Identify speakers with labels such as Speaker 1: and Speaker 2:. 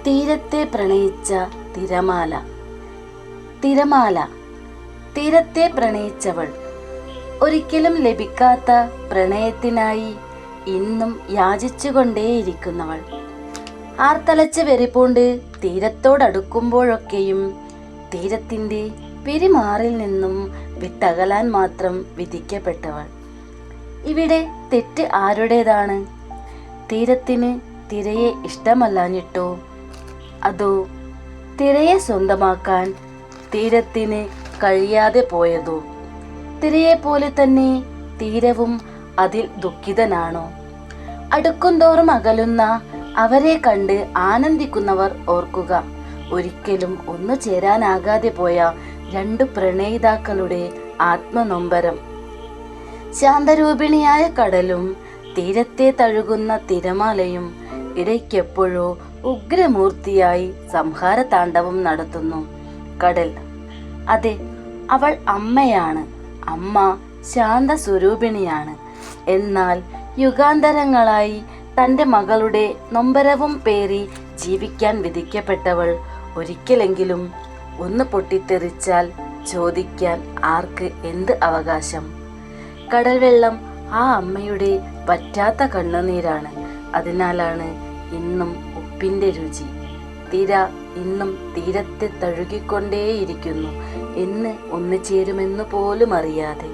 Speaker 1: തീരത്തെ പ്രണയിച്ച തിരമാല. തിരമാല, തീരത്തെ പ്രണയിച്ചവൾ, ഒരിക്കലും ലഭിക്കാത്ത പ്രണയത്തിനായി ഇന്നും യാചിച്ചുകൊണ്ടേയിരിക്കുന്നവൾ. ആർത്തലച്ച് വെറിപൂണ്ട് തീരത്തോടടുക്കുമ്പോഴൊക്കെയും തീരത്തിൻ്റെ പിരിമാറിൽ നിന്നും വിട്ടകലാൻ മാത്രം വിധിക്കപ്പെട്ടവൾ. ഇവിടെ തെറ്റ് ആരുടേതാണ്? തീരത്തിന് തിരയെ ഇഷ്ടമല്ലാഞ്ഞിട്ടോ, അതോ തിരയെ സ്വന്തമാക്കാൻ തീരത്തിന് കഴിയാതെ പോയതോ? തിരയെപ്പോലെ തന്നെ തീരവും അതിൽ ദുഃഖിതനാണോ? അടുക്കുംതോറും അകലുന്ന അവരെ കണ്ട് ആനന്ദിക്കുന്നവർ ഓർക്കുക, ഒരിക്കലും ഒന്നു ചേരാനാകാതെ പോയ രണ്ടു പ്രണയിതാക്കളുടെ ആത്മനൊമ്പരം. ശാന്തരൂപിണിയായ കടലും തീരത്തെ തഴുകുന്ന തിരമാലയും ഇടയ്ക്കെപ്പോഴോ ഉഗ്രമൂർത്തിയായി സംഹാര താണ്ഡവം നടത്തുന്നു. കടൽ, അതെ, അവൾ അമ്മയാണ്. അമ്മ ശാന്ത സ്വരൂപിണിയാണ്. എന്നാൽ യുഗാന്തരങ്ങളായി തൻ്റെ മകളുടെ നൊമ്പരവും പേറി ജീവിക്കാൻ വിധിക്കപ്പെട്ടവൾ ഒരിക്കലെങ്കിലും ഒന്ന് പൊട്ടിത്തെറിച്ചാൽ ചോദിക്കാൻ ആർക്ക് എന്ത് അവകാശം? കടൽവെള്ളം ആ അമ്മയുടെ വറ്റാത്ത കണ്ണുനീരാണ്. അതിനാലാണ് ഇന്നും ഉപ്പിൻ്റെ രുചി. തിര ഇന്നും തീരത്തെ തഴുകിക്കൊണ്ടേയിരിക്കുന്നു, എന്ന് ഒന്നു ചേരുമെന്നു പോലും അറിയാതെ.